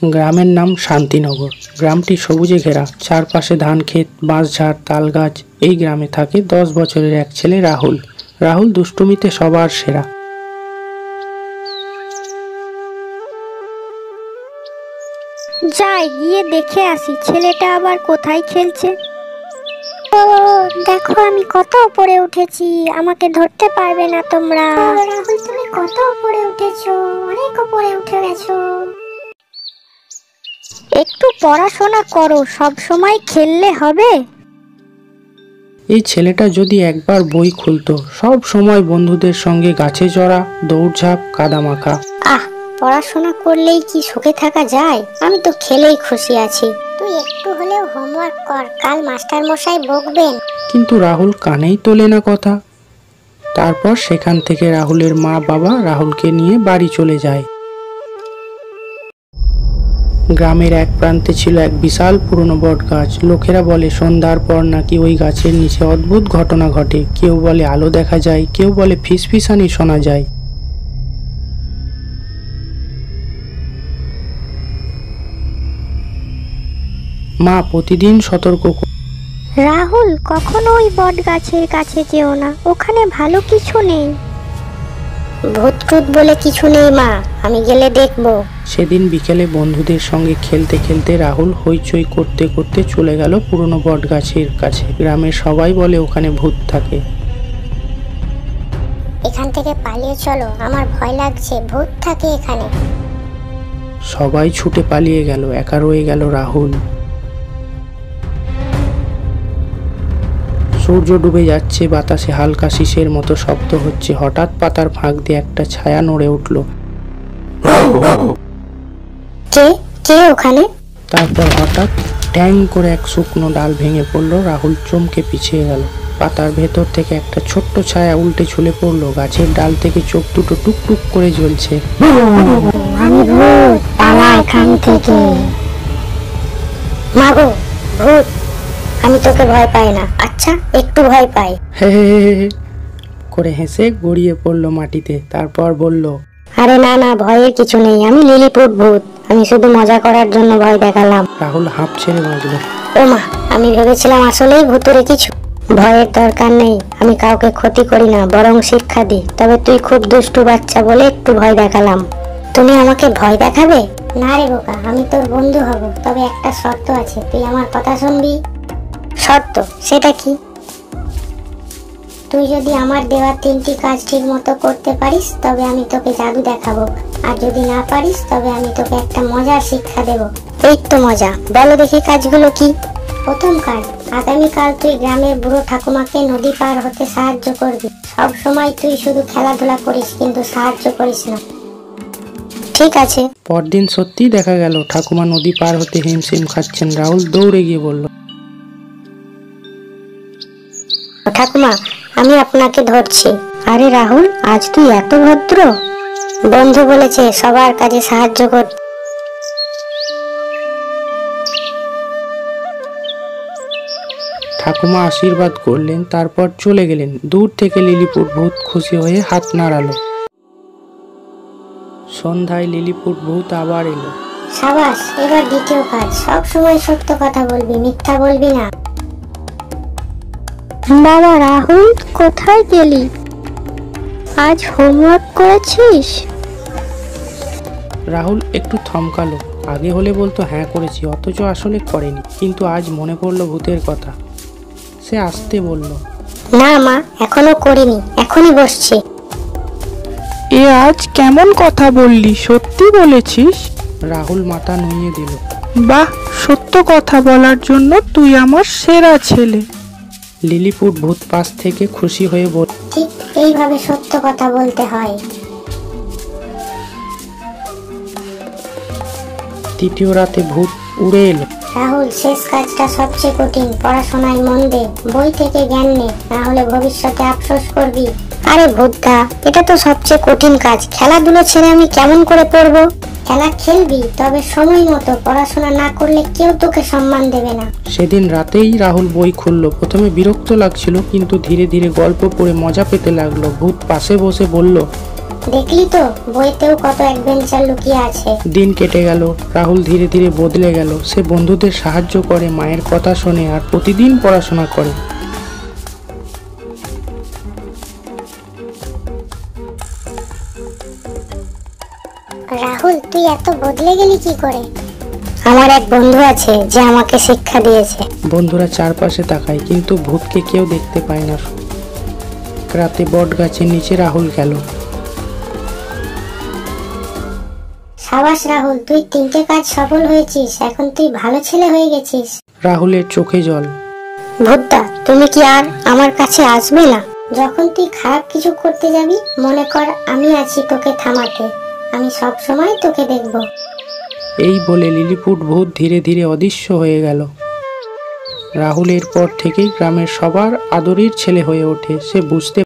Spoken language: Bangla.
গ্রামের নাম শান্তিনগর। গ্রামটি সবুজে ঘেরা, চারপাশে ধান ক্ষেত, বাঁশঝাড়, তাল গাছ। এই গ্রামে থাকে 10 বছরের এক ছেলে রাহুল। রাহুল দুষ্টুমিতে সবার সেরা। যাই গিয়ে দেখে আসি ছেলেটা আবার কোথায় খেলছে। ও দেখো আমি কত উপরে উঠেছি, আমাকে ধরতে পারবে না তোমরা। রাহুল তুমি কত উপরে উঠেছো, অনেক উপরে উঠে গেছো। একটু পড়াশোনা করো, সব সময় খেললে হবে? এই ছেলেটা যদি একবার বই খুলতো, সব সময় বন্ধুদের সঙ্গে গাছে চড়া, দৌড়ঝাঁপ, কাদামাখা। পড়াশোনা করলেই কি সুখে থাকা যায়? আমি তো খেলেই খুশি আছি। তুই একটু হলেও হোমওয়ার্ক কর, কাল মাস্টার মশাই বকবেন। কিন্তু রাহুল কানেই তোলে না কথা। তারপর সেখান থেকে রাহুলের মা বাবা রাহুলকে নিয়ে বাড়ি চলে যায়। গ্রামের এক প্রান্তে ছিল এক বিশাল পুরনো বট গাছ। লোকেরা বলে সন্ধ্যার পর নাকি ওই গাছের নিচে অদ্ভুত ঘটনা ঘটে। কেউ বলে আলো দেখা যায়, কেউ বলে ফিসফিসানি শোনা যায়। মা প্রতিদিন সতর্ক রাহুল কখনো ওই বট গাছের কাছে যেও না, ওখানে ভালো কিছু নেই। ভূত টুত বলে কিছু নেই মা, আমি গেলে দেখবো। সেদিন বিকেলে বন্ধুদের সঙ্গে খেলতে খেলতে রাহুল হইচই করতে করতে চলে গেল পুরনো বট গাছের কাছে। গ্রামের সবাই বলে ওখানে ভূত থাকে। এখান থেকে পালিয়ে চলো, আমার ভয় লাগছে, ভূত থাকে এখানে। সবাই ছুটে পালিয়ে গেল, একা রয়ে গেল রাহুল। সূর্য ডুবে যাচ্ছে, বাতাসে হালকা শিসের মতো শব্দ হচ্ছে। হঠাৎ পাতার ফাঁক দিয়ে একটা ছায়া নড়ে উঠল। কে কে ওখানে? তারপর হঠাৎ ট্যাং করে এক শুকনো ডাল ভেঙে পড়লো। রাহুল চমকে পিছিয়ে গেল। পাতার ভেতর থেকে একটা ছোট্ট ছায়া উল্টে ঝুলে পড়লো। গাছের ডাল থেকে চোখ দুটো টুকটুক করে জ্বলছে। আমি ভূত, পালা এখান থেকে। মাগো ভূত, আমি তোকে ভয় পাই না। আচ্ছা একটু ভয় পাই। হে করে হেসে গড়িয়ে পড়লো মাটিতে। তারপর বলল, আরে না না, ভয়ের কিছু নেই, আমি লিলিপুট ভূত, আমি শুধু মজা করার জন্য ভয় দেখালাম। রাহুল হাঁপ ছেড়ে বাঁচল। ও মা, আমি ভেবেছিলাম আসলেই ভূতুরে কিছু। ভয়ের দরকার নেই, আমি কাউকে ক্ষতি করি না, বরং শিক্ষা দিই। তবে তুই খুব দুষ্টু বাচ্চা বলে একটু ভয় দেখালাম। তুমি আমাকে ভয় দেখাবে? না রে বোকা, আমি তোর বন্ধু হব, তবে একটা শর্ত আছে, তুই আমার কথা শুনবি। শর্ত? সেটা কি? তুই যদি আমার দেওয়া 3টি কাজ ঠিক মতো করতে পারিস তবে আমি তোকে জাদু দেখাবো, আর যদি না পারিস তবে আমি তোকে একটা মজার শিক্ষা দেব। এই তো মজা, বলো দেখি কাজগুলো কি? প্রথম কাজ, আগামীকাল তুই গ্রামের বুড়ো ঠাকুমাকে নদী পার হতে সাহায্য করবি। সব সময় তুই শুধু খেলাধুলা করিস, কিন্তু সাহায্য করিস না। ঠিক আছে। পরদিন সত্যি দেখা গেল ঠাকুমা নদী পার হতে হিমশিম খাচ্ছেন। রাহুল দৌড়ে গিয়ে বলল, ঠাকুমা আমি আপনাকে ধরছি। আরে রাহুল, আজ তুই এত ভদ্র। বন্ধু বলেছে সবার কাজে সাহায্য কর। ঠাকুমা আশীর্বাদ করলেন, তারপর চলে গেলেন। দূর থেকে লিলিপুট ভূত খুশি হয়ে হাত নাড়ালো। সন্ধ্যায় লিলিপুট ভূত আবার এলো। সাবাস, এবার দ্বিতীয় কাজ, সব সময় সত্য কথা বলবি, মিথ্যা বলবি না। বাবা রাহুল, কোথায় গেলি? আজ হোমওয়ার্ক করেছিস? রাহুল একটু থমকালো। আগে হলে বলতো হ্যাঁ করেছি, অথচ আসলে করেনি। কিন্তু আজ মনে পড়লো ভূতের কথা। সে আসতে বলল, না মা, এখনো করিনি, এখনই বসছি। এ আজ কেমন কথা বললি, সত্যি বলেছিস? রাহুল মাথা নুইয়ে দিল। বাহ, সত্য কথা বলার জন্য তুই আমার সেরা ছেলে। লিলিপুট ভূত পাশ থেকে খুশি হয়ে বলল, ঠিক এইভাবে সত্য কথা বলতে হয়। তৃতীয় রাতে ভূত উড়ে এলো। রাহুল, শেষ কাজটা সবচেয়ে কঠিন, পড়াশোনায় মন দে, বই থেকে জ্ঞান নে, না হলে ভবিষ্যতে আফসোস করবি। আরে ভূতদা, এটা তো সবচেয়ে কঠিন কাজ, খেলাধুলো ছেড়ে আমি কেমন করে পড়বো? খেলা খেলবি, তবে সময় মতো। পড়াশোনা না করলে কেউ তোকে সম্মান দেবে না। সেদিন রাতেই রাহুল বই খুললো। প্রথমে বিরক্ত লাগছিল, কিন্তু ধীরে ধীরে গল্প পড়ে মজা পেতে লাগলো। ভূত পাশে বসে বলল, দেখলি তো বইতেও কত অ্যাডভেঞ্চার লুকিয়ে আছে। দিন কেটে গেল, রাহুল ধীরে ধীরে বদলে গেল। সে বন্ধুদের সাহায্য করে, মায়ের কথা শোনে আর প্রতিদিন পড়াশোনা করে। রাহুল, তুই এত বদলে গেলি কি করে? আমার এক বন্ধু আছে যে আমাকে শিক্ষা দিয়েছে। বন্ধুরা চারপাশে তাকায়, কিন্তু ভূতকে কেউ দেখতে পায় না। রাতে বট গাছের নিচে রাহুল গেল। সাবাস রাহুল, তুই 3টে কাজ সফল হয়েছিস। এখন তুই ভালো ছেলে হয়ে গেছিস। রাহুলের চোখে জল। ভূতদা, তুমি কি আর আমার কাছে আসবে না? যখন তুই খারাপ কিছু করতে যাবি, মনে কর আমি আছি তোকে থামাতে। আমি সব সময় তোকে দেখব। এই বলে লিলিপুট ভূত ধীরে ধীরে অদৃশ্য হয়ে গেল। রাহুল এরপর থেকেই গ্রামের সবার আদরের ছেলে হয়ে ওঠে। সে বুঝতে